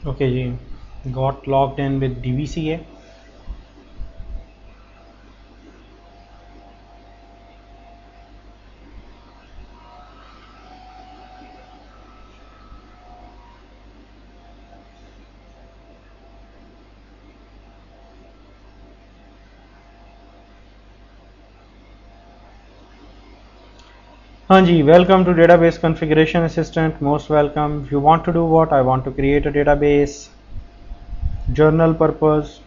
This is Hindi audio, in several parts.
ओके जी, got logged in with DBCA। हाँ जी, welcome to database configuration assistant, most welcome. You want to do what? I want to create a database, general purpose.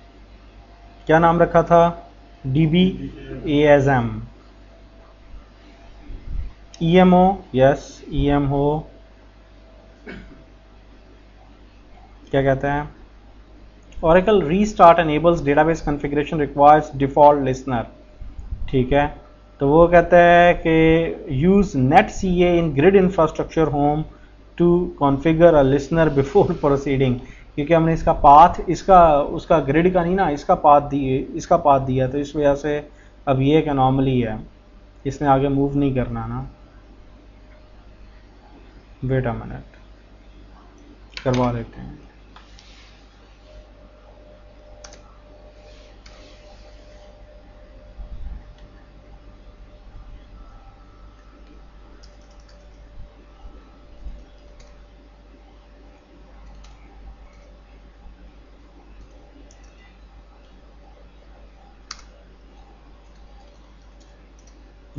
क्या नाम रखा था? DBASM। EMO, yes EMO। क्या कहते हैं? Oracle restart enables database configuration requires default listener। ठीक है, तो वो कहता है कि use netCA in grid infrastructure home to configure a listener before proceeding। क्योंकि हमने इसका पाथ, इसका उसका ग्रिड का नहीं ना, इसका पाथ दिया, तो इस वजह से अब ये एक एनॉमली है, इसने आगे मूव नहीं करना ना। वेट अ मिनट, करवा लेते हैं।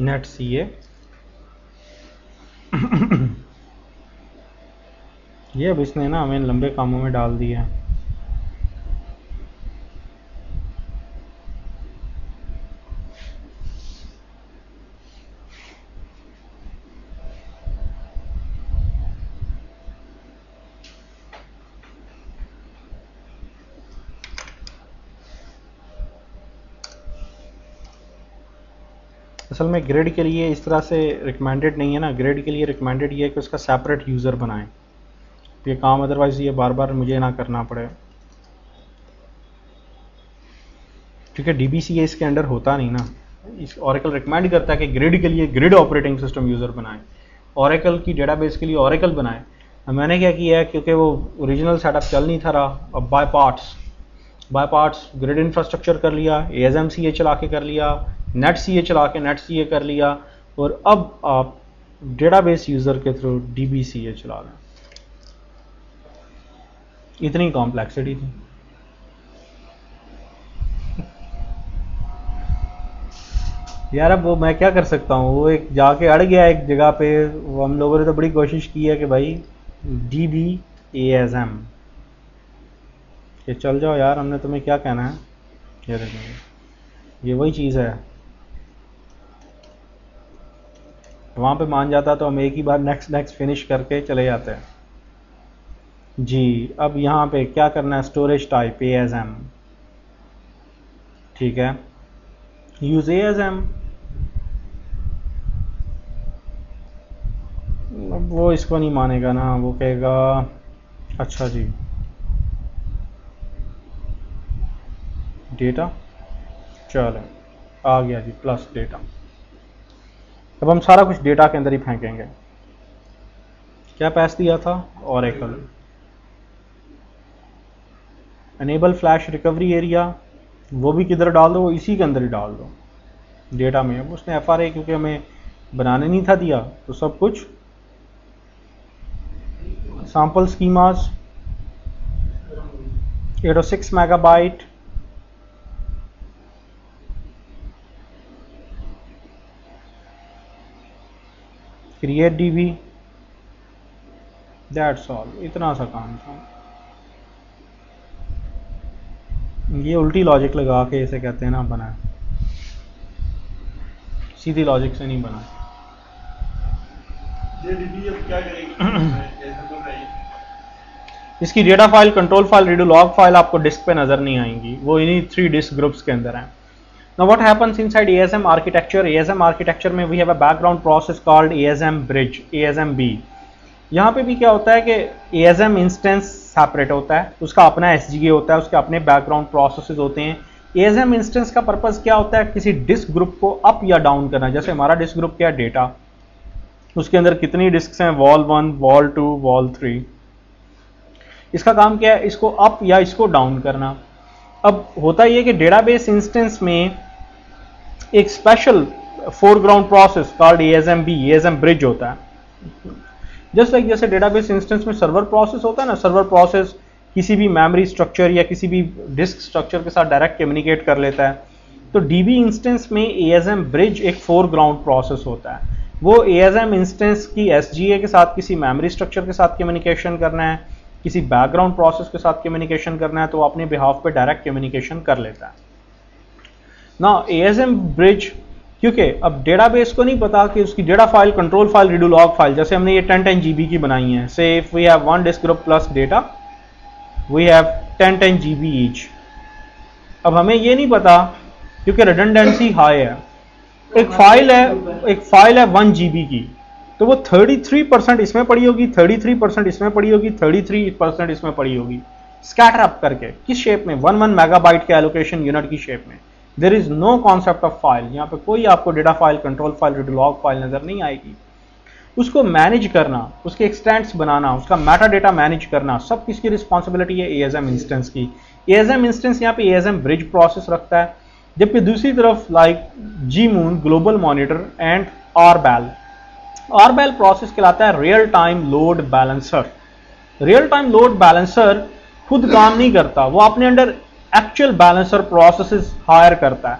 netCA ये अब इसने ना हमें लंबे कामों में डाल दिया है। असल में ग्रिड के लिए इस तरह से रिकमेंडेड नहीं है ना, ग्रिड के लिए रिकमेंडेड ये है कि उसका सेपरेट यूज़र बनाएं, ये काम अदरवाइज ये बार बार मुझे ना करना पड़े, क्योंकि DBCA इसके अंडर होता नहीं ना। इस Oracle रिकमेंड करता है कि ग्रिड के लिए ग्रिड ऑपरेटिंग सिस्टम यूज़र बनाएं, Oracle की डेटाबेस के लिए Oracle बनाएं। मैंने क्या किया है, क्योंकि वो ओरिजिनल सेटअप चल नहीं था रहा, अब बाय पार्ट्स ग्रिड इंफ्रास्ट्रक्चर कर लिया, ASMCA चला के कर लिया, netCA चला के netCA कर लिया, और अब आप डेटाबेस यूज़र के थ्रू DBCA चला लें। इतनी कॉम्प्लेक्सिटी थी। यार अब वो मैं क्या कर सकता हूँ, वो एक जाके अड़ गया एक जगह पे। वो हम लोगों ने तो बड़ी कोशिश की है कि भाई DBASM ये चल जाओ यार, हमने तुम्हें क्या कहना है। ये देखो, ये वही चीज़ है, वहाँ पे मान जाता तो हम एक ही बार नेक्स्ट फिनिश करके चले जाते हैं जी। अब यहाँ पे क्या करना है, स्टोरेज टाइप ASM, ठीक है, यूज ASM। अब वो इसको नहीं मानेगा ना, वो कहेगा अच्छा जी डेटा, चलो आ गया जी प्लस डेटा। अब हम सारा कुछ डेटा के अंदर ही फेंकेंगे। क्या पैस दिया था? Oracle enable flash recovery area, वो भी किधर डाल दो, वो इसी के अंदर ही डाल दो डेटा में। अब उसने FRA क्योंकि हमें बनाने नहीं था दिया, तो सब कुछ sample schemas 806 megabyte, create DB, that's all, इतना सा काम था। ये उल्टी लॉजिक लगा के इसे कहते हैं ना बना, सीधी लॉजिक से नहीं बना। इसकी data file, control file, redo log file आपको डिस्क पे नजर नहीं आएंगी, वो इन्हीं 3 डिस्क ग्रुप्स के अंदर हैं। Now what happens inside ASM architecture? ASM architecture में we have a background process called ASM bridge, ASMB। यहाँ पे भी क्या होता है कि ASM इंस्टेंस सेपरेट होता है, उसका अपना SGA होता है, उसके अपने बैकग्राउंड प्रोसेसेस होते हैं। ASM इंस्टेंस का पर्पस क्या होता है? किसी डिस्क ग्रुप को अप या डाउन करना। जैसे हमारा डिस्क ग्रुप क्या है? डेटा, उसके अंदर कितनी डिस्क हैं? Wall 1, vol 2, vol 3। इसका काम क्या है, इसको अप या इसको डाउन करना। अब होता यह कि डेटाबेस इंस्टेंस में एक special foreground process called ASM bridge होता है। जस्ट लाइक जैसे डेटाबेस इंस्टेंस में सर्वर प्रोसेस होता है ना, सर्वर प्रोसेस किसी भी मेमोरी स्ट्रक्चर या किसी भी डिस्क स्ट्रक्चर के साथ डायरेक्ट कम्युनिकेट कर लेता है, तो डीबी इंस्टेंस में एएसएम ब्रिज एक फोरग्राउंड प्रोसेस होता है। वो एएसएम इंस्टेंस की एसजीए के साथ किसी मेमोरी स्ट्रक्चर के साथ कम्युनिकेशन करना है, किसी बैकग्राउंड प्रोसेस के साथ कम्युनिकेशन करना है, तो अपने बिहाफ पे डायरेक्ट कम्युनिकेशन कर लेता है ना एएसएम ब्रिज। क्योंकि अब डेटाबेस को नहीं पता कि उसकी data file, control file, redo log file, जैसे हमने ये 10 GB की बनाई है, से if we have one disk group plus data we have 10 GB each. अब हमें ये नहीं पता क्योंकि रिडंडेंसी हाई है, एक फाइल है 1 GB की, तो वो 33% इसमें पड़ी होगी, 33% इसमें पड़ी होगी, 33% इसमें पड़ी होगी, स्कैटर अप करके किस शेप में, 1 मेगाबाइट के एलोकेशन यूनिट की शेप में। There is no concept of file, यहाँ पे कोई आपको data file, control file, redo log file नजर नहीं आएगी। उसको मैनेज करना, उसके एक्सटेंट्स बनाना, उसका मेटा डेटा मैनेज करना, सब किसकी रिस्पॉन्सिबिलिटी है, एएसएम इंस्टेंस की। एएसएम इंस्टेंस यहाँ पे एएसएम ब्रिज प्रोसेस रखता है, जबकि दूसरी तरफ like GMON, global monitor and RBAL process कहलाता है real time load balancer. Real time load balancer खुद काम नहीं करता, वो अपने under actual balancer processes hire करता है।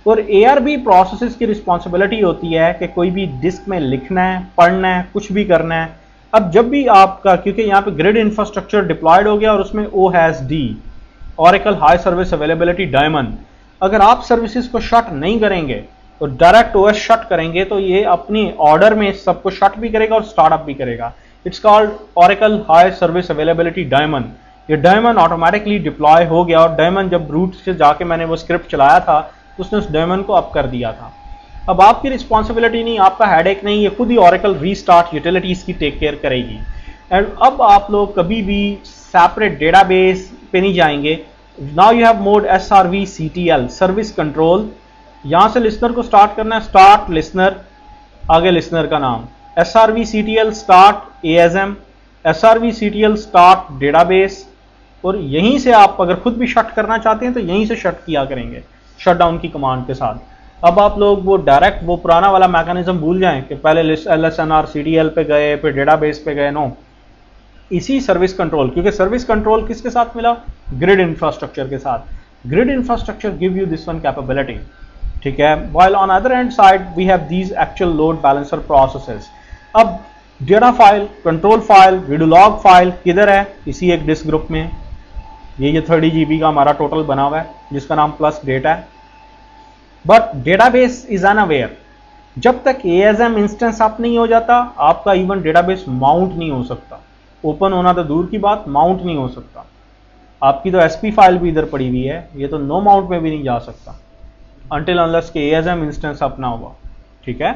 और एआरबी प्रोसेसेस की रिस्पॉन्सिबिलिटी होती है कि कोई भी डिस्क में लिखना है, पढ़ना है, कुछ भी करना है। अब जब भी आपका, क्योंकि यहाँ पे ग्रिड इंफ्रास्ट्रक्चर डिप्लॉयड हो गया और उसमें OHAS-D, Oracle high service availability diamond, अगर आप सर्विसेज को शट नहीं करेंगे और डायरेक्ट OS शट करेंगे तो ये अपनी ऑर्डर में सबको शट भी करेगा और स्टार्टअप भी करेगा। It's called Oracle high service availability diamond. ये डायमंड ऑटोमेटिकली डिप्लॉय हो गया और डायमंड जब रूट से जाके मैंने वो स्क्रिप्ट चलाया था तो उसने उस डायमंड को अप कर दिया था। अब आपकी रिस्पॉन्सिबिलिटी नहीं, आपका हेडेक नहीं, ये खुद ही Oracle रीस्टार्ट यूटिलिटीज की टेक केयर करेगी। एंड अब आप लोग कभी भी सेपरेट डेटाबेस पे नहीं जाएंगे। Now you have mode SRV-CTL service control. यहां से लिसनर को स्टार्ट करना है, स्टार्ट लिसनर, आगे लिसनर का नाम, SRV-CTL start ASM, SRV-CTL start database. और यहीं से आप अगर खुद भी शट करना चाहते हैं तो यहीं से शट किया करेंगे शट डाउन की कमांड के साथ। अब आप लोग वो डायरेक्ट वो पुराना वाला मैकेनिज्म भूल जाएं कि पहले LSNR CTL पे गए फिर डेटाबेस पे गए। नो, इसी सर्विस कंट्रोल, क्योंकि सर्विस कंट्रोल किसके साथ मिला, ग्रिड इंफ्रास्ट्रक्चर के साथ। Grid infrastructure give you this one capability, ठीक है। While on other hand side we have these actual load balancer processes. अब data file, control file, redo log file किधर है, इसी एक डिस्क ग्रुप में। ये 30 GB का हमारा टोटल बना हुआ है जिसका नाम प्लस डेटा है। But database is unaware. जब तक ASM इंस्टेंस अप नहीं हो जाता आपका इवन डेटाबेस माउंट नहीं हो सकता। ओपन होना तो दूर की बात, माउंट नहीं हो सकता। आपकी तो SP फाइल भी इधर पड़ी हुई है, ये तो नो माउंट में भी नहीं जा सकता अनटिल अनलेस के ASM इंस्टेंस अप ना हुआ, ठीक है।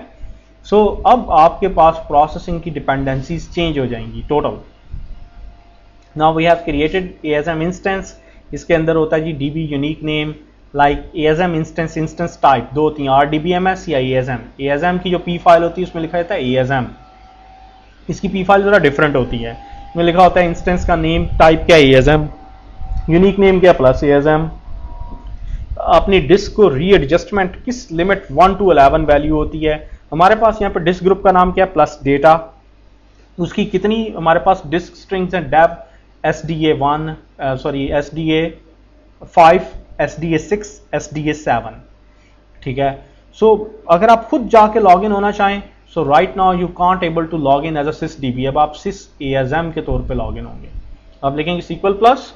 सो अब आपके पास प्रोसेसिंग की डिपेंडेंसीज चेंज हो जाएंगी total. Now we have created ASM instance. इसके अंदर होता है जी DB unique name, like ASM instance type दो होती हैं, RDBMS या ASM। ASM की जो P फाइल होती है उसमें लिखा रहता है ASM, इसकी P फाइल जरा डिफरेंट होती है, इसमें लिखा होता है इंस्टेंस का नेम, टाइप क्या है ASM, यूनिक नेम क्या प्लस ASM। अपनी डिस्क को रीएडजस्टमेंट किस लिमिट 1 to 11 वैल्यू होती है। हमारे पास यहाँ पे डिस्क ग्रुप का नाम क्या है, प्लस डेटा। उसकी कितनी हमारे पास डिस्क स्ट्रिंग्स हैं, Depp SDA1 SDA5 SDA6 SDA7, ठीक है। सो अगर आप खुद जाके लॉगिन होना चाहें, so right now you can't able to log in as a sysdb। अब आप sys ASM के तौर पे लॉगिन होंगे। अब लिखेंगे SQL plus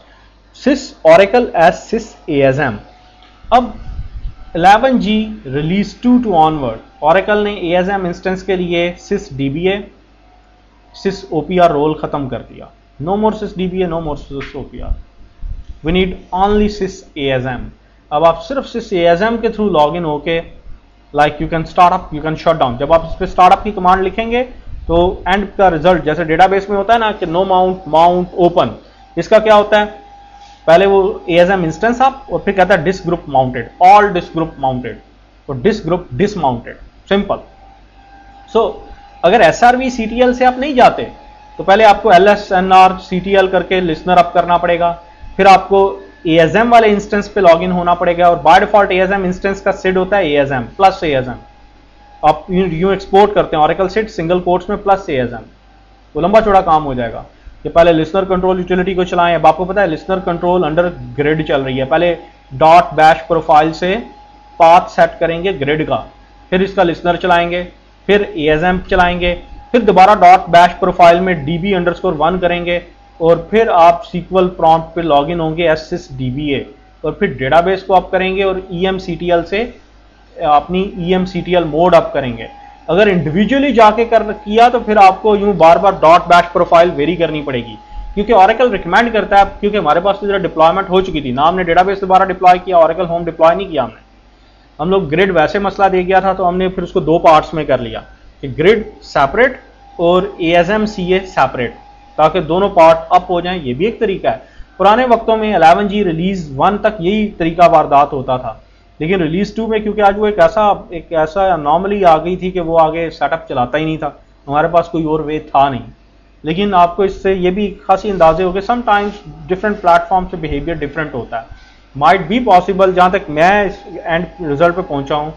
sys Oracle as sys ASM। अब 11G release 2 to onward Oracle ने ASM इंस्टेंस के लिए sysdba sys OPR रोल खत्म कर दिया। No more sysdba, no more sys OPR, we need only sys ASM। अब आप सिर्फ sys ASM के थ्रू लॉग इन होके like you can start up, you can shut down. जब आप इस पर स्टार्टअप की कमांड लिखेंगे तो एंड का रिजल्ट जैसे डेटाबेस में होता है ना कि नो माउंट, माउंट, ओपन, इसका क्या होता है, पहले वो ASM इंस्टेंस अप और फिर कहता है disk group mounted, all disk group mounted और disk group dismounted, simple. So अगर SRV-CTL से आप नहीं जाते तो पहले आपको LSNR CTL करके लिसनर अप करना पड़ेगा, फिर आपको ASM वाले इंस्टेंस पे लॉगिन होना पड़ेगा, और बाय डिफॉल्ट ASM इंस्टेंस का सिड होता है ASM प्लस ASM। आप यूं एक्सपोर्ट करते हैं Oracle सिड सिंगल कोट्स में प्लस ASM, तो लंबा चौड़ा काम हो जाएगा। कि पहले लिसनर कंट्रोल यूटिलिटी को चलाएं। अब आपको पता है लिसनर कंट्रोल अंडर ग्रिड चल रही है, पहले डॉट बैश प्रोफाइल से पाथ सेट करेंगे ग्रिड का, फिर इसका लिसनर चलाएंगे, फिर ASM चलाएंगे, फिर दोबारा डॉट बैश प्रोफाइल में db_1 करेंगे, और फिर आप SQL प्रॉम्प्ट पे लॉगिन होंगे sysdba, और फिर डेटाबेस को अप करेंगे और EMCTL से अपनी EMCTL मोड अप करेंगे। अगर इंडिविजुअली जाके किया तो फिर आपको यूं बार बार डॉट बैश प्रोफाइल वेरी करनी पड़ेगी, क्योंकि Oracle रिकमेंड करता है, क्योंकि हमारे पास तो जरा डिप्लॉयमेंट हो चुकी थी ना, हमने डेटाबेस दोबारा डिप्लॉय किया, Oracle होम डिप्लॉय नहीं किया हमने। हम लोग ग्रिड वैसे मसला दे गया था, तो हमने फिर उसको 2 पार्ट्स में कर लिया कि ग्रिड सेपरेट और ASM CA सेपरेट, ताकि दोनों पार्ट अप हो जाएं। ये भी एक तरीका है। पुराने वक्तों में 11G रिलीज 1 तक यही तरीका वारदात होता था, लेकिन रिलीज 2 में क्योंकि आज वो एक ऐसा अनॉमली आ गई थी कि वो आगे सेटअप चलाता ही नहीं था, हमारे पास कोई और वे था नहीं। लेकिन आपको इससे ये भी खासी अंदाजे हो गए, समटाइम्स डिफरेंट प्लेटफॉर्म से बिहेवियर डिफरेंट होता है। माइट बी पॉसिबल, जहाँ तक मैं इस एंड रिजल्ट पे पहुंचा हूँ,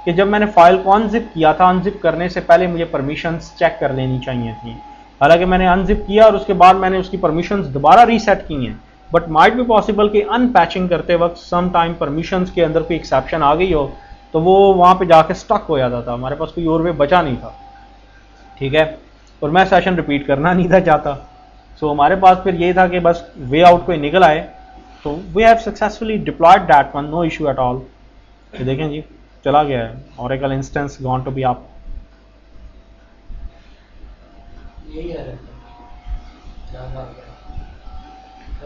कि जब मैंने फाइल को अनजिप किया था, अनजिप करने से पहले मुझे परमिशंस चेक कर लेनी चाहिए थी। हालांकि मैंने अनजिप किया और उसके बाद मैंने उसकी परमिशंस दोबारा रीसेट की हैं, बट माइट बी पॉसिबल कि अनपैचिंग करते वक्त सम टाइम परमिशंस के अंदर कोई एक्सेप्शन आ गई हो, तो वो वहाँ पे जाके स्टक हो जाता था, हमारे पास कोई और वे बचा नहीं था। ठीक है, और मैं सेशन रिपीट करना नहीं था चाहता, सो हमारे पास फिर ये था कि बस वे आउट कोई निकल आए, तो we have successfully deployed that one, no issue at all. ये देखें जी, चला गया है Oracle instance gone to be up. यही है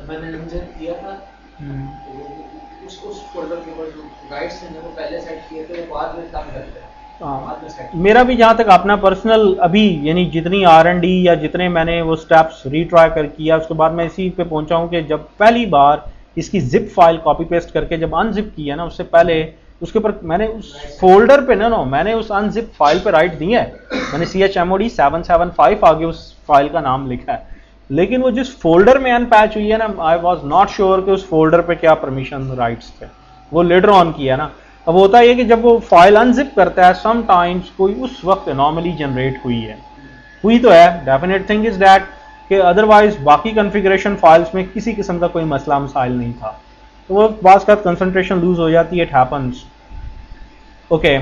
मैंने अनजिप किया था, तो उस फोल्डर के ऊपर जो राइट्स हैं वो पहले सेट किए थे, वो बाद में काम करते हैं। मेरा भी जहाँ तक अपना पर्सनल अभी यानी जितनी R&D या जितने मैंने वो स्टेप्स रीट्राई कर किया, उसके बाद मैं इसी पे पहुंचा हूँ कि जब पहली बार इसकी जिप फाइल कॉपी पेस्ट करके जब अनजिप किया ना, उससे पहले उसके ऊपर मैंने उस फोल्डर पे मैंने उस अनजिप फाइल पे राइट दिया है, मैंने chmod 775 आगे उस फाइल का नाम लिखा है, लेकिन वो जिस फोल्डर में अनपैच हुई है ना, आई वॉज नॉट श्योर कि उस फोल्डर पे क्या परमिशन राइट्स थे, वो लेटर ऑन किया ना। अब होता है कि जब वो फाइल अनजिप करता है, सम टाइम्स कोई उस वक्त एनॉमली जनरेट हुई तो है, डेफिनेट थिंग इज दैट कि अदरवाइज बाकी कॉन्फ़िगरेशन फाइल्स में किसी किस्म का कोई मसला मसाइल नहीं था, तो वो बात का कंसंट्रेशन लूज हो जाती है, it happens. Okay,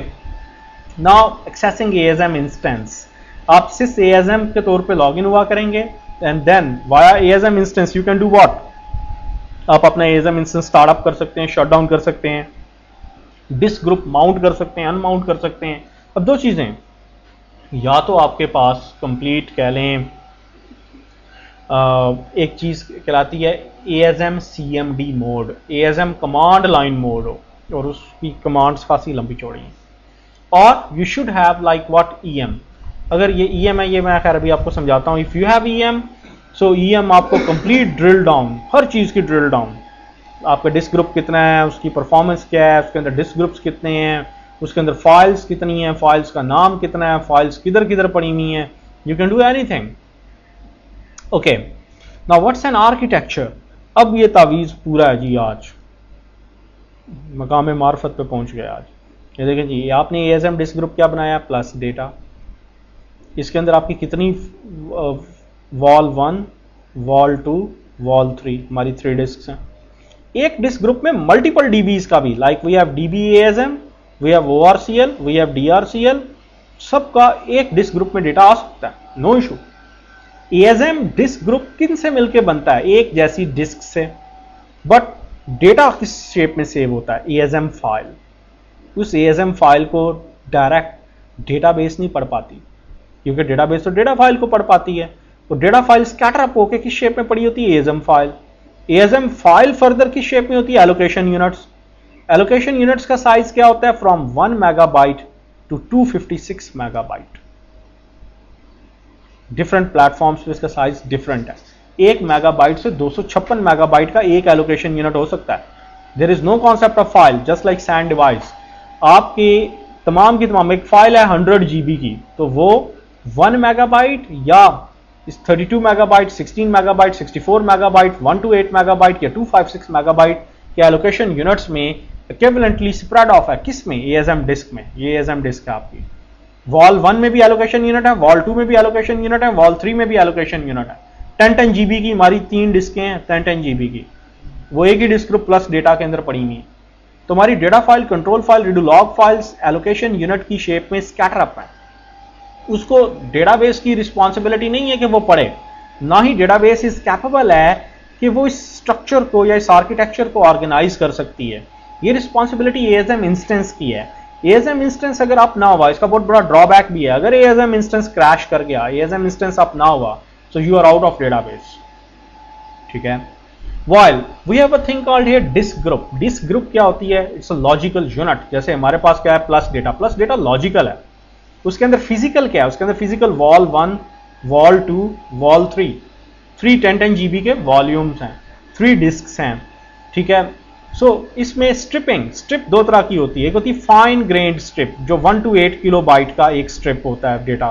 now accessing ASM instance, आप सिर्फ ASM के तौर पे लॉगिन हुआ करेंगे, and then via ASM instance you can do what, आप अपना ASM इंस्टेंस स्टार्टअप कर सकते हैं, शट डाउन कर सकते हैं, डिस्क ग्रुप माउंट कर सकते हैं, अनमाउंट कर सकते हैं। अब 2 चीजें, या तो आपके पास कंप्लीट कह लें एक चीज कहलाती है ASM CMD mode, ASM command line mode हो, और उसकी कमांड्स खासी लंबी चौड़ी हैं, और you should have like what EM, अगर ये EM है, ये मैं खैर अभी आपको समझाता हूँ। If you have EM, so EM आपको कंप्लीट ड्रिल डाउन, हर चीज की ड्रिल डाउन, आपका डिस्क ग्रुप कितना है, उसकी परफॉर्मेंस क्या है, उसके अंदर डिस्क ग्रुप्स कितने हैं, उसके अंदर फाइल्स कितनी हैं, फाइल्स का नाम कितना है, फाइल्स किधर किधर पड़ी हुई हैं, you can do anything. Okay, now what's an architecture, अब ये तावीज़ पूरा है जी, आज मकाम मार्फत पे पहुंच गया आज। ये देखें जी, आपने ASM डिस्क ग्रुप क्या बनाया, प्लस डेटा, इसके अंदर आपकी कितनी वॉल 1, वॉल 2, वॉल 3, हमारी 3 डिस्क हैं। एक डिस्क ग्रुप में मल्टीपल DBs का भी, like we have DB ASM, we have ORCL, we have DRCL, सबका एक डिस्क ग्रुप में डेटा आ सकता है, no issue. ASM disk group किन से मिलकर बनता है, एक जैसी डिस्क से, बट डेटा किस शेप में सेव होता है, ASM फाइल। उस ASM फाइल को डायरेक्ट डेटाबेस नहीं पढ़ पाती, क्योंकि डेटाबेस तो डेटा फाइल को पढ़ पाती है, तो डेटा फाइल स्कैटर अप होकर किस शेप में पड़ी होती है, ASM file. ASM file further किस शेप में होती है, एलोकेशन यूनिट्स। एलोकेशन यूनिट्स का साइज क्या होता है, from 1 megabyte to 256 megabyte. Different platforms पे इसका साइज डिफरेंट है, 1 मेगाबाइट से 256 मेगाबाइट का एक एलोकेशन यूनिट हो सकता है। There is no concept of file, just like SAN device. आपकी तमाम की तमाम एक फाइल है 100 GB की, तो वो 1 मेगाबाइट या इस 32 मेगाबाइट, 16 मेगाबाइट, 64 मेगाबाइट, 128 मेगाबाइट या 256 मेगाबाइट के एलोकेशन यूनिट्स में इक्विवेलेंटली स्प्रेड ऑफ है। किस में? ASM डिस्क में। ये ASM डिस्क है आपकी। वॉल 1 में भी एलोकेशन यूनिट है, वॉल 2 में भी एलोकेशन यूनिट है, वॉल 3 में भी एलोकेशन यूनिट है। 10 GB की हमारी 3 डिस्कें हैं, 10 GB की, वो एक ही डिस्क ग्रुप प्लस डेटा के अंदर पड़ी हुई है। तो हमारी data file, control file, redo log files allocation unit की शेप में स्कैटर अप है। उसको डेटाबेस की रिस्पॉन्सिबिलिटी नहीं है कि वो पढ़े, ना ही डेटाबेस इज कैपेबल है कि वो इस स्ट्रक्चर को या इस आर्किटेक्चर को ऑर्गेनाइज कर सकती है। ये रिस्पॉन्सिबिलिटी ASM इंस्टेंस की है। ASM इंस्टेंस अगर अप ना हुआ, इसका बहुत बड़ा ड्रॉबैक भी है, अगर ASM इंस्टेंस क्रैश कर गया, ASM इंस्टेंस अप ना हुआ, so you are out of database। ठीक है। While we have a thing called here disk group। disk group क्या होती है? It's a logical unit। जैसे हमारे पास क्या है? प्लस डेटा लॉजिकल है। उसके अंदर फिजिकल क्या है? उसके अंदर physical wall 1, vol 2, vol 3 10 GB के वॉल्यूम्स हैं, 3 डिस्क्स हैं। ठीक है। सो इसमें स्ट्रिप दो तरह की होती है। एक होती है फाइन ग्रेन्ड स्ट्रिप, जो 1 to 8 किलोबाइट का एक स्ट्रिप होता है डेटा,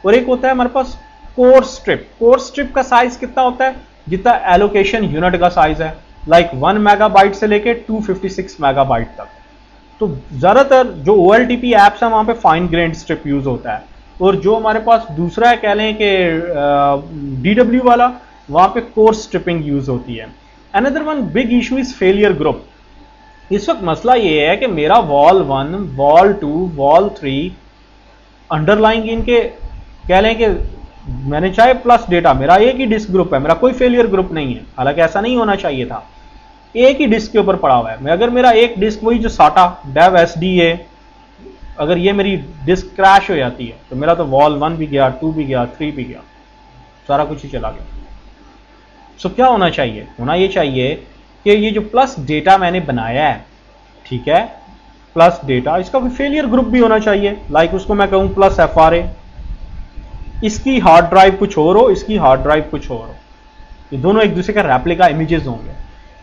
और एक होता है हमारे पास कोर स्ट्रिप। कोर स्ट्रिप का साइज कितना होता है? जितना एलोकेशन यूनिट का साइज है, लाइक 1 मेगाबाइट से लेके 256 मेगाबाइट तक। तो ज्यादातर जो OLTP एप्स है वहां पे फाइन ग्रेन्ड स्ट्रिप यूज होता है, और जो हमारे पास दूसरा है कह लें कि DW वाला, वहां पे कोर स्ट्रिपिंग यूज होती है। Another one big issue is failure group. इस वक्त मसला ये है कि मेरा वॉल 1, वॉल 2, वॉल 3 अंडरलाइंग इनके कह लें कि मैंने चाहे प्लस डेटा, मेरा एक ही डिस्क ग्रुप है, मेरा कोई फेलियर ग्रुप नहीं है। हालांकि ऐसा नहीं होना चाहिए था, एक ही डिस्क के ऊपर पड़ा हुआ है। मैं अगर मेरा एक डिस्क, वही जो SATA डेव SDA, अगर ये मेरी डिस्क क्रैश हो जाती है तो मेरा तो वॉल 1 भी गया, 2 भी गया, 3 भी गया, सारा कुछ ही चला गया। सो क्या होना चाहिए? होना ये चाहिए कि ये जो प्लस डेटा मैंने बनाया है, ठीक है, प्लस डेटा, इसका कोई फेलियर ग्रुप भी होना चाहिए। लाइक उसको मैं कहूं प्लस FRA, इसकी हार्ड ड्राइव कुछ और हो, इसकी हार्ड ड्राइव कुछ और हो, ये दोनों एक दूसरे का रेप्लिका इमेजेस होंगे।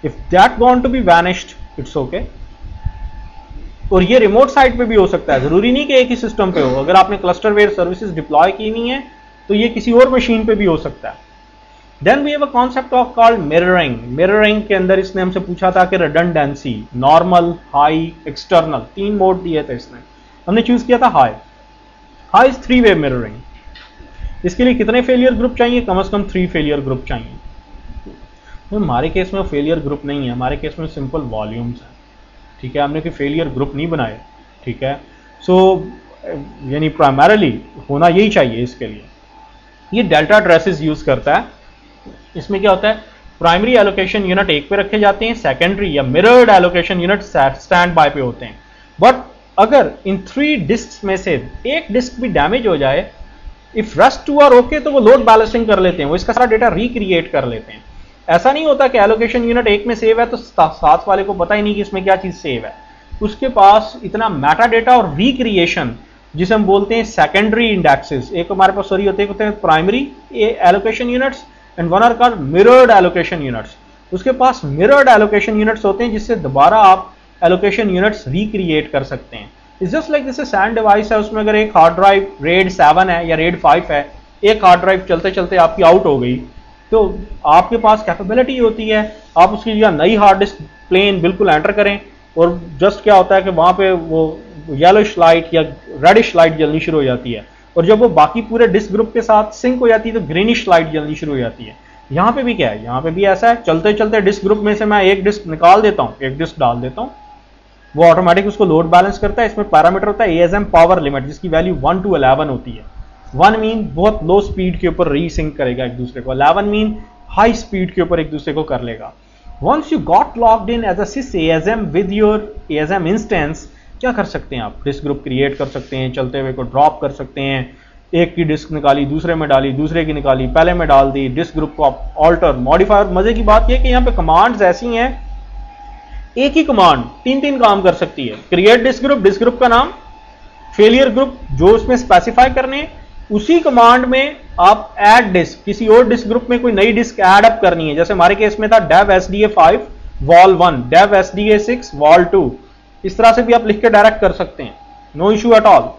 If that want to be vanished, it's okay. और ये रिमोट साइट पे भी हो सकता है, जरूरी नहीं कि एक ही सिस्टम पे हो। अगर आपने क्लस्टर वेयर सर्विसेज डिप्लॉय की नहीं है तो ये किसी और मशीन पे भी हो सकता है। Then we have a concept of called mirroring. Mirroring के अंदर इसने हमसे पूछा था कि redundancy, normal, high, external, 3 mode दिए थे इसने, हमने चूज किया था हाई। हाई इज 3-वे मिररिंग। इसके लिए कितने फेलियर ग्रुप चाहिए? कम से कम 3 फेलियर ग्रुप चाहिए। तो हमारे केस में फेलियर ग्रुप नहीं है, हमारे केस में सिंपल वॉल्यूम्स हैं। ठीक है, हमने कोई फेलियर ग्रुप नहीं बनाए। ठीक है। सो यानी प्राइमरीली होना यही चाहिए इसके लिए। ये डेल्टा एड्रेसेस यूज करता है। इसमें क्या होता है? प्राइमरी एलोकेशन यूनिट एक पे रखे जाते हैं, सेकेंडरी या mirrored allocation unit stand by पे होते हैं। बट अगर इन 3 डिस्क में से एक डिस्क भी डैमेज हो जाए, इफ रेस्ट 2 आर ओके, तो वो लोड बैलेंसिंग कर लेते हैं, वो इसका सारा डेटा रिक्रिएट कर लेते हैं। ऐसा नहीं होता कि एलोकेशन यूनिट एक में सेव है तो साथ वाले को पता ही नहीं कि इसमें क्या चीज सेव है। उसके पास इतना मेटा डेटा और रिक्रिएशन, जिसे हम बोलते हैं सेकेंडरी इंडेक्सेस, एक हमारे पास सॉरी होते हैं primary allocation units and one are called mirrored allocation units. उसके पास मिरर्ड एलोकेशन यूनिट्स होते हैं जिससे दोबारा आप एलोकेशन यूनिट्स रिक्रिएट कर सकते हैं। इट्स जस्ट लाइक जैसे सैंड डिवाइस है, उसमें अगर एक हार्ड ड्राइव RAID 7 है या RAID 5 है, एक हार्ड ड्राइव चलते चलते आपकी आउट हो गई, तो आपके पास कैपेबिलिटी होती है आप उसकी जगह नई हार्ड डिस्क प्लेन बिल्कुल एंटर करें, और जस्ट क्या होता है कि वहां पे वो येलोइश लाइट या रेडिश लाइट जलनी शुरू हो जाती है, और जब वो बाकी पूरे डिस्क ग्रुप के साथ सिंक हो जाती है तो ग्रीनिश लाइट जलनी शुरू हो जाती है। यहाँ पे भी क्या है? यहाँ पे भी ऐसा है, चलते चलते डिस्क ग्रुप में से मैं एक डिस्क निकाल देता हूँ, एक डिस्क डाल देता हूँ, वो ऑटोमेटिक उसको लोड बैलेंस करता है। इसमें पैरामीटर होता है ASM पावर लिमिट, जिसकी वैल्यू 1 to 11 होती है। 1 मीन बहुत लो स्पीड के ऊपर रीसिंक करेगा एक दूसरे को, 11 मीन हाई स्पीड के ऊपर एक दूसरे को कर लेगा। Once you got logged in as a sys ASM with your ASM instance, क्या कर सकते हैं आप? डिस्क ग्रुप क्रिएट कर सकते हैं, चलते हुए को ड्रॉप कर सकते हैं, एक की डिस्क निकाली दूसरे में डाली, दूसरे की निकाली पहले में डाल दी, डिस्क ग्रुप को आप ऑल्टर मॉडिफायर। मजे की बात यह कि यहाँ पे कमांड्स ऐसी हैं, एक ही कमांड 3 काम कर सकती है। क्रिएट डिस्क ग्रुप का नाम, फेलियर ग्रुप जो उसमें स्पेसिफाई करने, उसी कमांड में आप ऐड डिस्क, किसी और डिस्क ग्रुप में कोई नई डिस्क ऐड अप करनी है। जैसे हमारे केस में था dev SDA 5 vol 1, dev SDA 6 vol 2, इस तरह से भी आप लिख के डायरेक्ट कर सकते हैं, no issue at all.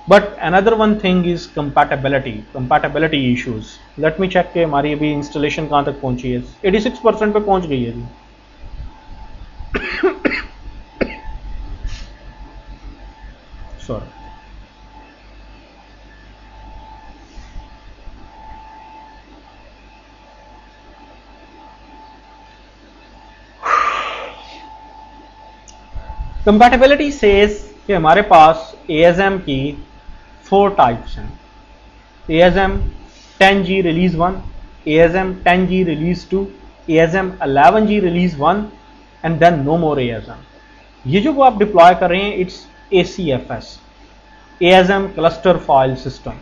But another one thing is compatibility issues. Let me check के हमारी अभी इंस्टॉलेशन कहाँ तक पहुंची है। 86% पे पहुंच गई है जी। सॉरी, कंपैटिबिलिटी सेज कि हमारे पास ASM की 4 टाइप्स हैं। ASM 10G release 1, ASM 10G release 2, ASM 11G release 1 and then no more ASM। ये जो आप डिप्लॉय कर रहे हैं it's ACFS, ASM cluster file system.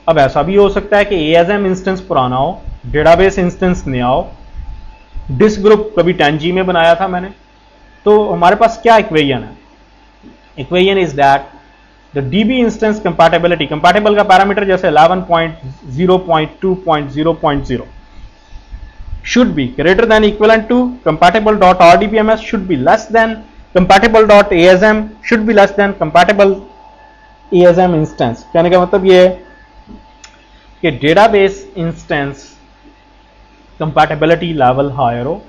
अब ऐसा भी हो सकता है कि ASM इंस्टेंस पुराना हो, डेटाबेस इंस्टेंस नया हो, डिस्क ग्रुप कभी 10G में बनाया था मैंने, तो हमारे पास क्या इक्वेशन है? Equation is that the DB instance compatibility, compatible का पैरामीटर जैसे 11.0.2.0.0 should be greater than equivalent to compatible.rdbms should be less than compatible.asm should be less than compatible ASM इंस्टेंस। कहने का मतलब ये है कि database instance compatibility level higher हो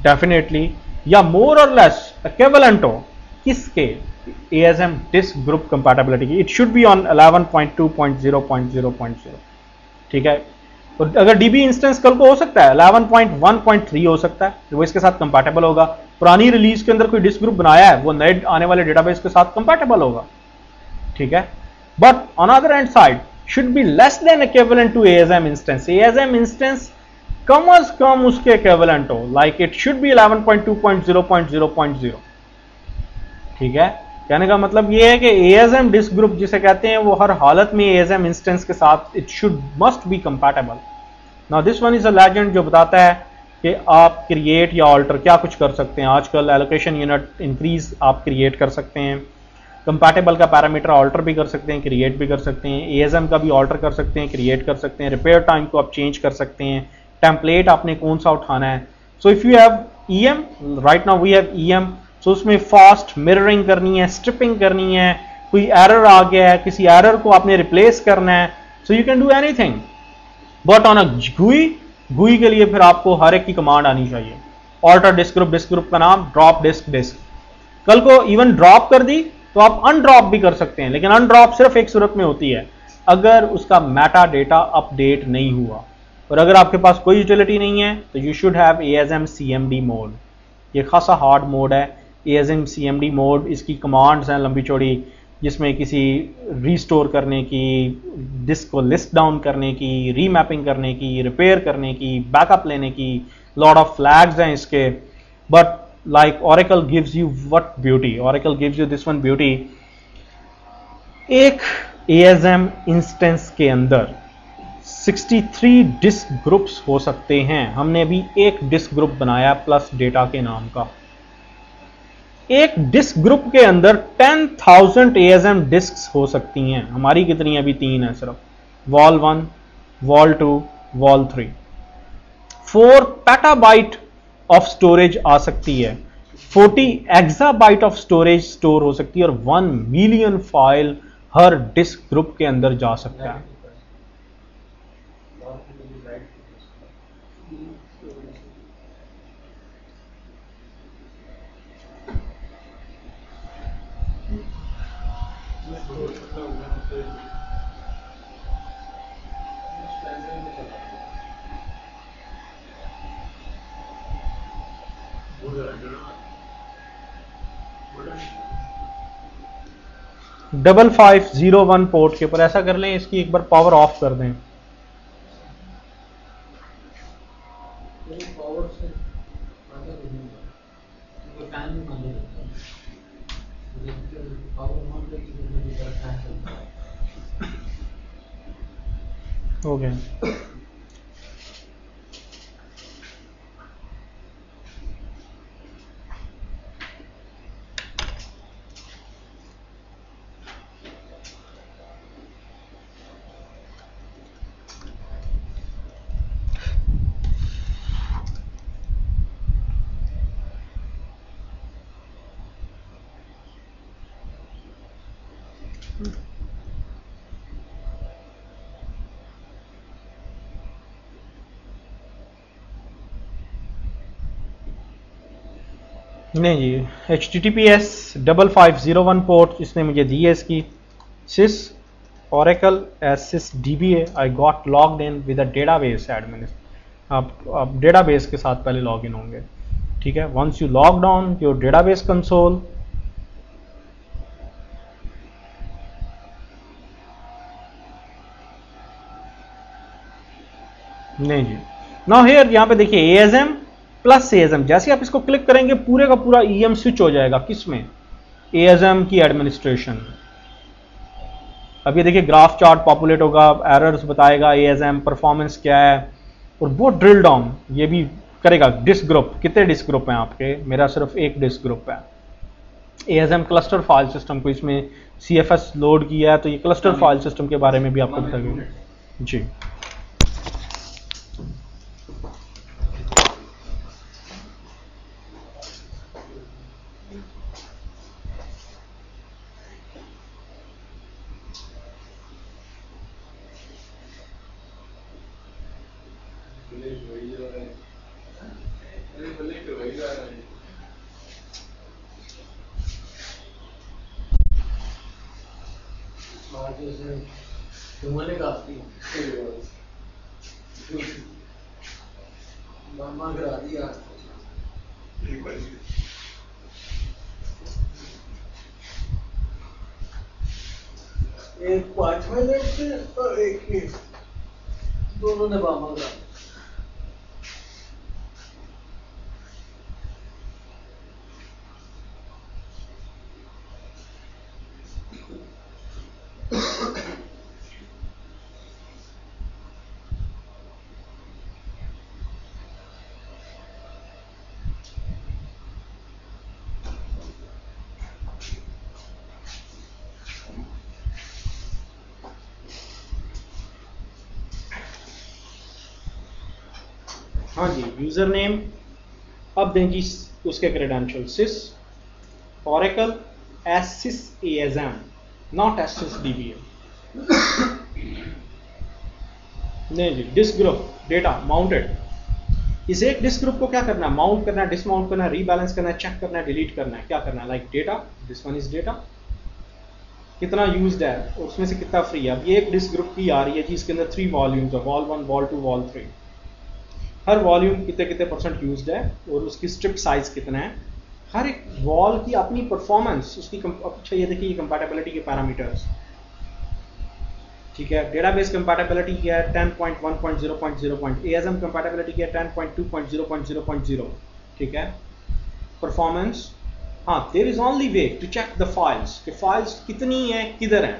डेफिनेटली, या मोर और लेस इक्विवेलेंट हो किसके? ASM डिस्क ग्रुप कंपैटिबिलिटी की। It should be on 11.2.0.0.0। ठीक है, तो अगर DB इंस्टेंस कल को हो सकता है 11.1.3 हो सकता है, वो इसके साथ कंपैटिबल होगा। पुरानी रिलीज के अंदर कोई डिस्क ग्रुप बनाया है वो नए आने वाले डेटाबेस के साथ कंपैटिबल होगा। ठीक है, but on other hand side should be less than equivalent to ASM instance. ASM instance कम अज कम उसके इक्विवेलेंट हो, लाइक इट शुड बी 11.2.0.0.0। ठीक है, कहने का मतलब ये है कि ASM डिस्क ग्रुप जिसे कहते हैं वो हर हालत में ASM इंस्टेंस के साथ it should must be compatible. Now this one is a legend जो बताता है कि आप क्रिएट या ऑल्टर क्या कुछ कर सकते हैं। आजकल एलोकेशन यूनिट इंक्रीज आप क्रिएट कर सकते हैं, कंपैटिबल का पैरामीटर ऑल्टर भी कर सकते हैं, क्रिएट भी कर सकते हैं, ASM का भी ऑल्टर कर सकते हैं, क्रिएट कर सकते हैं, रिपेयर टाइम को आप चेंज कर सकते हैं, टेम्पलेट आपने कौन सा उठाना है। So if you have EM, right now we have EM, so उसमें फास्ट मिररिंग करनी है, स्ट्रिपिंग करनी है, कोई एरर आ गया है, किसी एरर को आपने रिप्लेस करना है, so you can do anything. But on a GUI के लिए फिर आपको हर एक की कमांड आनी चाहिए। ऑल्टर डिस्क ग्रुप का नाम ड्रॉप डिस्क। कल को इवन ड्रॉप कर दी तो आप अनड्रॉप भी कर सकते हैं, लेकिन अनड्रॉप सिर्फ एक सूरत में होती है अगर उसका मेटा डेटा अपडेट नहीं हुआ। और अगर आपके पास कोई यूटिलिटी नहीं है तो you should have ASM CMD mode. ये खासा हार्ड मोड है ASM CMD मोड। इसकी कमांड्स हैं लंबी चौड़ी, जिसमें किसी रीस्टोर करने की, डिस्क को लिस्ट डाउन करने की, रीमैपिंग करने की, रिपेयर करने की, बैकअप लेने की, लॉट ऑफ फ्लैग्स हैं इसके। But like Oracle gives you what beauty, Oracle gives you this one beauty, एक ASM इंस्टेंस के अंदर 63 डिस्क ग्रुप्स हो सकते हैं। हमने अभी एक डिस्क ग्रुप बनाया प्लस डेटा के नाम का। एक डिस्क ग्रुप के अंदर 10,000 ASM डिस्क्स हो सकती हैं। हमारी कितनी है? अभी 3 है सिर्फ, vol 1, vol 2, vol 3। 4 petabyte of storage आ सकती है, 40 एक्साबाइट ऑफ स्टोरेज स्टोर हो सकती है, और 1 मिलियन फाइल हर डिस्क ग्रुप के अंदर जा सकता है। डबल 501 पोर्ट के ऊपर ऐसा कर लें, इसकी एक बार पावर ऑफ कर दें। हो गया। नहीं जी, HTTPS 5501 पोर्ट इसने मुझे दी है इसकी। sys oracle as sys dba I got logged in with a database admin। आप डेटाबेस के साथ पहले लॉग इन होंगे, ठीक है। Once you log on your database console, नहीं जी, नाउ हियर यहाँ पे देखिए ASM प्लस ASM, जैसे आप इसको क्लिक करेंगे पूरे का पूरा EM स्विच हो जाएगा किसमें, ASM की एडमिनिस्ट्रेशन। अब ये देखिए ग्राफ चार्ट पॉपुलेट होगा, एरर्स बताएगा, ASM परफॉर्मेंस क्या है, और वो ड्रिल डाउन ये भी करेगा। डिस्क ग्रुप, कितने डिस्क ग्रुप हैं आपके, मेरा सिर्फ एक डिस्क ग्रुप है। ASM क्लस्टर फाइल सिस्टम को इसमें CFS लोड किया है, तो ये क्लस्टर फाइल सिस्टम के बारे में भी आपको बताएगा जी। मामा गिरा दिया। एक 5 मिनट से और एक ही, दोनों ने मामा गिरा। हाँ जी, यूजर नेम अब दें जी उसके credential, sys Oracle as sys ASM, not as sys DBA। नहीं जी, डिस्क ग्रुप डेटा माउंटेड, इस एक डिस्क ग्रुप को क्या करना है, माउंट करना है, डिसमाउंट करना है, रीबैलेंस करना है, चेक करना है, डिलीट करना है, क्या करना है, like data, this one is data, कितना यूज्ड है और उसमें से कितना फ्री है। अब ये एक डिस्क ग्रुप की आ रही है जी, इसके अंदर 3 वॉल्यूम्स है, वॉल 1, वॉल 2, वॉल 3। हर वॉल्यूम कितने कितने % यूज्ड है और उसकी स्ट्रिप साइज कितना है, हर एक वॉल की अपनी परफॉर्मेंस, उसकी अच्छा ये देखिए कंपैटिबिलिटी के पैरामीटर्स, ठीक है। डेटाबेस कंपैटिबिलिटी क्या है 10.1.0.0, ASM कंपैटिबिलिटी क्या है 10.2.0.0.0, ठीक है। परफॉर्मेंस, हाँ, there is only way to check the files कि फाइल्स कितनी है, किधर है।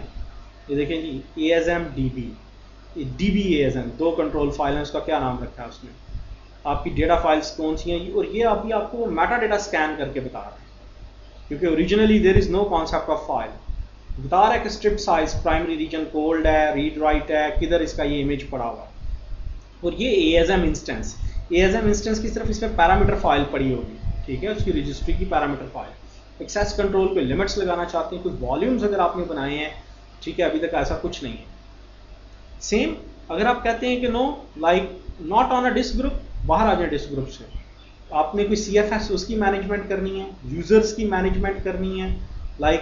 ये देखें जी ASM DB, DB ASM, 2 control file है, उसका क्या नाम रखा है उसने, आपकी डेटा फाइल्स कौन सी हैं, और ये अभी आपको मेटा डेटा स्कैन करके बता रहा है, क्योंकि originally there is no concept of file. बता रहा है कि strip size, primary region cold है, रीड राइट है, किधर इसका ये इमेज पड़ा हुआ है। और ये ASM इंस्टेंस, ASM इंस्टेंस की सिर्फ इसमें पैरामीटर फाइल पड़ी होगी, ठीक है, उसकी रजिस्ट्री की पैरामीटर फाइल। एक्सेस कंट्रोल पे लिमिट्स लगाना चाहते हैं, कुछ वॉल्यूम्स अगर आपने बनाए हैं, ठीक है, अभी तक ऐसा कुछ नहीं है। सेम अगर आप कहते हैं कि no, like not on a disk group, बाहर आ जाए डिस्क ग्रुप से, आपने कोई CFS उसकी मैनेजमेंट करनी है, यूजर्स की मैनेजमेंट करनी है, लाइक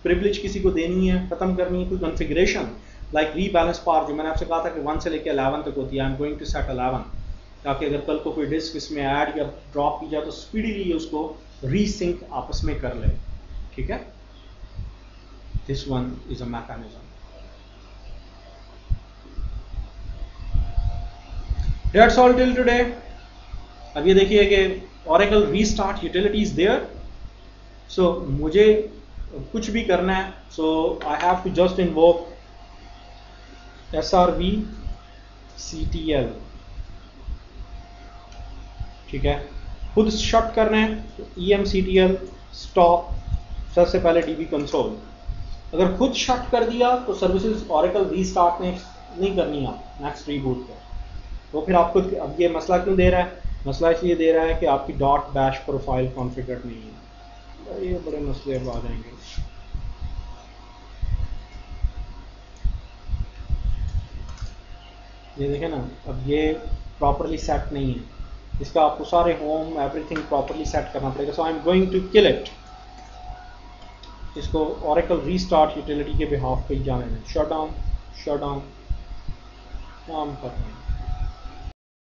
प्रिविलेज किसी को देनी है, खत्म करनी है, कोई कॉन्फ़िगरेशन लाइक रीबैलेंस पार, जो मैंने आपसे कहा था कि 1 से लेकर 11 तक होती है, I am going to set 11, ताकि अगर कल को कोई डिस्क इसमें ऐड या ड्रॉप की जाए तो स्पीडीली उसको रीसिंक आपस में कर ले, ठीक है। This one is a mechanism. That's all till today। अब ये देखिए कि Oracle restart utility is there, so मुझे कुछ भी करना है, so I have to just invoke SRV CTL, ठीक है। खुद शट करना है तो EMCTL stop, सबसे पहले DB console। अगर खुद शट कर दिया तो सर्विसेज Oracle रीस्टार्ट नहीं करनी है नेक्स्ट रीबूट पे, तो फिर आपको अब ये मसला क्यों दे रहा है, मसला इसलिए दे रहा है कि आपकी .bash प्रोफाइल कॉन्फ़िगर्ड नहीं है। ये बड़े मसले अब आ जाएंगे। ये देखें ना, अब ये प्रॉपरली सेट नहीं है, इसका आपको सारे होम एवरीथिंग प्रॉपरली सेट करना पड़ेगा. So I am going to kill it. इसको Oracle रीस्टार्ट यूटिलिटी के बिहाफ पे जाने दें. शट डाउन काम कर रहे हैं.